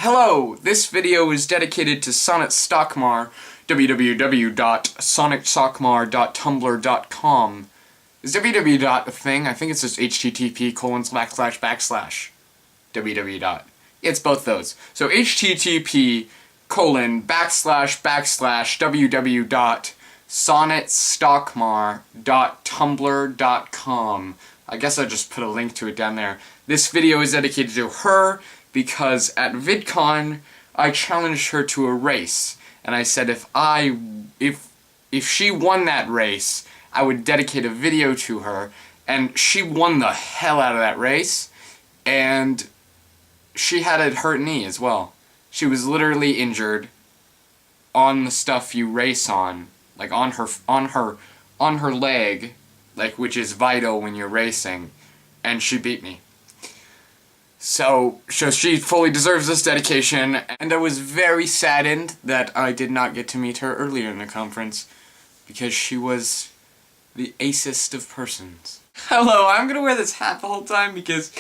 Hello, this video is dedicated to Sonnet Stockmar, www.sonnetstockmar.tumblr.com. Is www dot a thing? I think it's just http:// www. It's both those. So http://www.sonnetstockmar.tumblr.com. I guess I'll just put a link to it down there. This video is dedicated to her because at VidCon I challenged her to a race, and I said if she won that race, I would dedicate a video to her, and she won the hell out of that race, and she had a hurt knee as well. She was literally injured on the stuff you race on, like on her leg, like, which is vital when you're racing, and she beat me. So she fully deserves this dedication, and I was very saddened that I did not get to meet her earlier in the conference, because she was the acest of persons. Hello, I'm gonna wear this hat the whole time because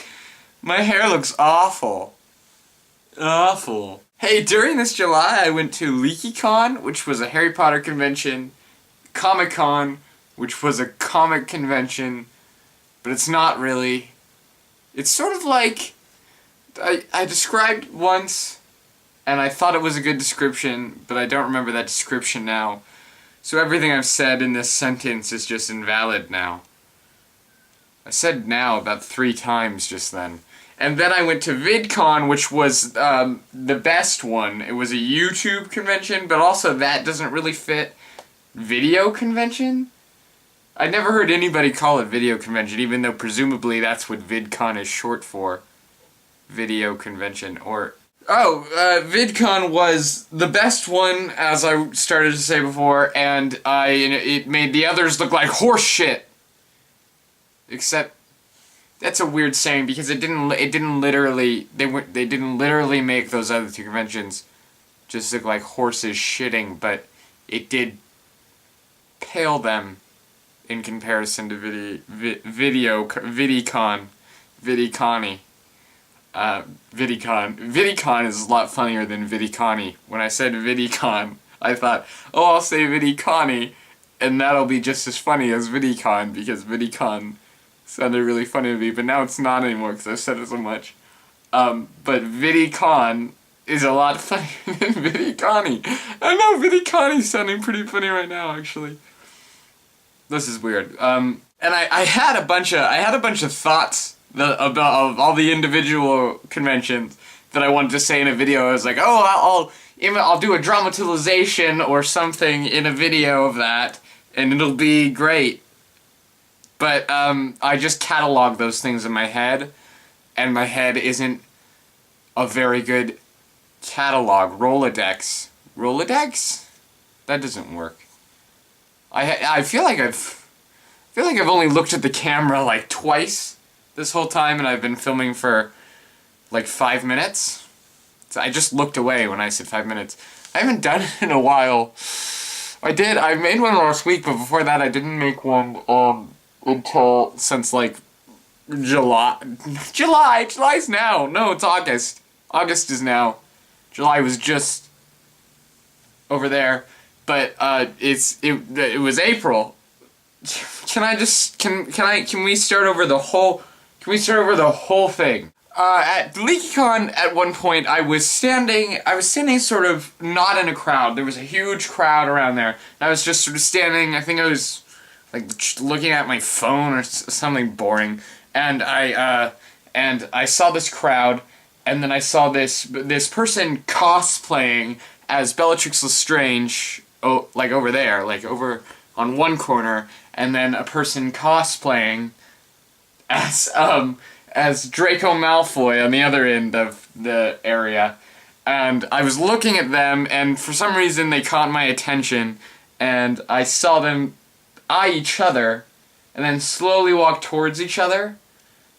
my hair looks awful. Awful. Hey, during this July I went to LifeCon, which was a Harry Potter convention, Comic-Con, which was a comic convention, but it's not really. It's sort of like, I described once, and I thought it was a good description, but I don't remember that description now. So everything I've said in this sentence is just invalid now. I said now about 3 times just then. And then I went to VidCon, which was the best one. It was a YouTube convention, but also that doesn't really fit. Video convention? I never heard anybody call it video convention, even though presumably that's what VidCon is short for. Video convention, or... VidCon was the best one, as I started to say before, and it made the others look like horse shit. Except, that's a weird saying, because they didn't literally make those other 2 conventions just look like horses shitting, but it did pale them in comparison to VidCon. VidCon is a lot funnier than VidCon. When I said VidCon, I thought, oh, I'll say VidCon, and that'll be just as funny as VidCon, because VidCon sounded really funny to me, but now it's not anymore because I've said it so much. But VidCon is a lot funnier than VidCon. I know VidCon is sounding pretty funny right now, actually. This is weird. And I had a bunch of thoughts about all the individual conventions that I wanted to say in a video. I was like, oh, I'll do a dramatization or something in a video of that, and it'll be great. But I just cataloged those things in my head, and my head isn't a very good catalog. Rolodex? That doesn't work. I feel like I've only looked at the camera like twice this whole time, and I've been filming for like 5 minutes. So I just looked away when I said 5 minutes. I haven't done it in a while. I made one last week, but before that I didn't make one since like July. July's now. No, it's August. August is now. July was just over there, but it was April. Can we start over the whole? Can we start over the whole thing? At LifeCon, at one point, I was standing sort of not in a crowd. There was a huge crowd around there, and I was just sort of standing. I think I was like looking at my phone or something boring, and I saw this crowd, and then I saw this person cosplaying as Bellatrix Lestrange, like over there, like over on one corner, and then a person cosplaying as Draco Malfoy on the other end of the area. And I was looking at them, and for some reason they caught my attention, and I saw them eye each other, and then slowly walk towards each other.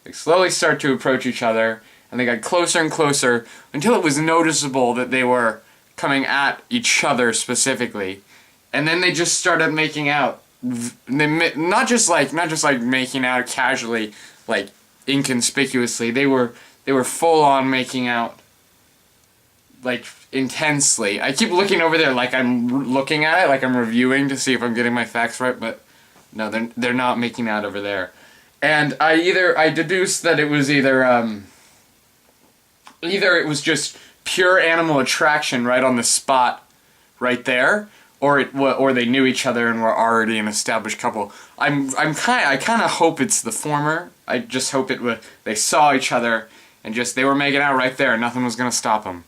They slowly start to approach each other, and they got closer and closer, until it was noticeable that they were coming at each other specifically. And then they just started making out. Not just like making out casually, like inconspicuously. They were full on making out. like intensely. I keep looking over there like I'm looking at it, like I'm reviewing to see if I'm getting my facts right, but no, they're not making out over there. And I deduced that it was either it was just pure animal attraction right on the spot right there, or they knew each other and were already an established couple. I kind of hope it's the former. I just hope they saw each other and just they were making out right there and nothing was gonna stop them.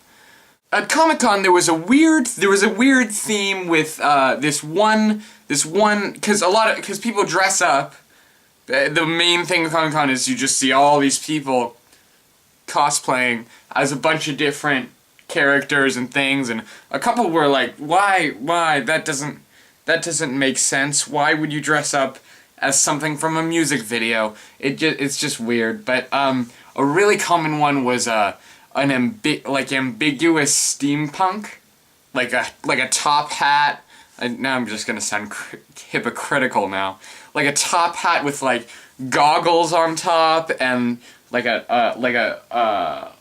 At Comic-Con there was a weird theme with this one because people dress up. The main thing of Comic-Con is you just see all these people cosplaying as a bunch of different characters and things, and a couple were like, why that doesn't make sense. Why would you dress up as something from a music video? It's just weird. But a really common one was an ambiguous steampunk, like a top hat. Now I'm just gonna sound hypocritical now. Like a top hat with like goggles on top and like a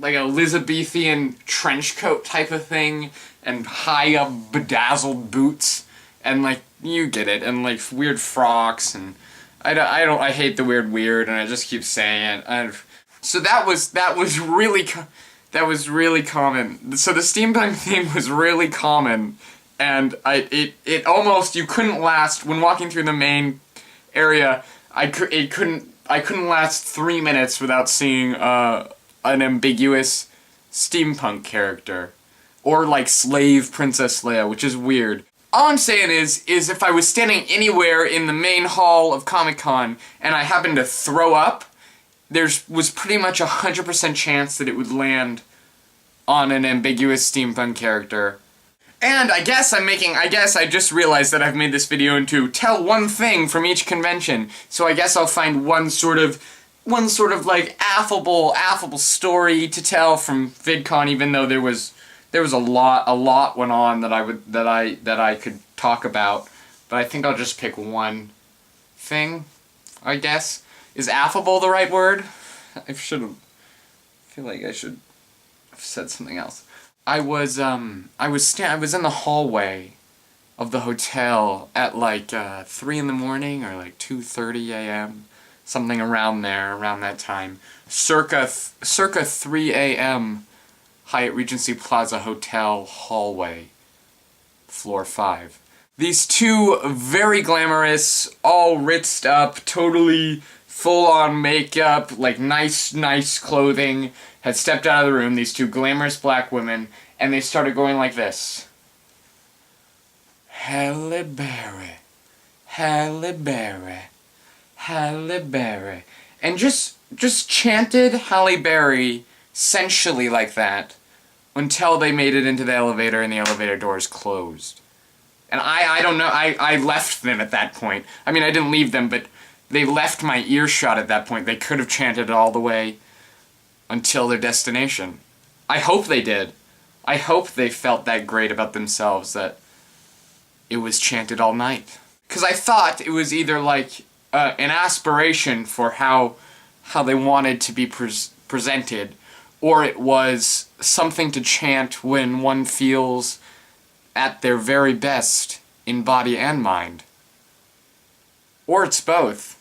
Elizabethan trench coat type of thing and high up bedazzled boots and like you get it, and like weird frocks, and I hate the weird and I just keep saying it. So that was really common. So the steampunk theme was really common. And it almost, you couldn't last, when walking through the main area, I couldn't last 3 minutes without seeing an ambiguous steampunk character. Or like slave Princess Leia, which is weird. All I'm saying is if I was standing anywhere in the main hall of Comic-Con and I happened to throw up, there was pretty much 100% chance that it would land on an ambiguous steampunk character. And I guess I just realized that I've made this video into tell one thing from each convention. So I guess I'll find one sort of like affable story to tell from VidCon, even though there was a lot went on that I could talk about. But I think I'll just pick one thing, I guess. Is affable the right word? I feel like I should have said something else. I was in the hallway of the hotel at like 3 in the morning or like 2:30 a.m. something around that time. Circa 3 a.m. Hyatt Regency Plaza Hotel hallway, floor 5. These two very glamorous, all ritzed up, totally full-on makeup, like nice clothing, had stepped out of the room, these two glamorous black women, and they started going like this. Halle Berry, Halle Berry, Halle Berry. And just chanted Halle Berry sensually like that until they made it into the elevator and the elevator doors closed. And I don't know, I left them at that point. I mean, I didn't leave them, but they left my earshot at that point. They could have chanted it all the way until their destination. I hope they did. I hope they felt that great about themselves that it was chanted all night. Because I thought it was either like an aspiration for how they wanted to be presented, or it was something to chant when one feels at their very best in body and mind. Or it's both.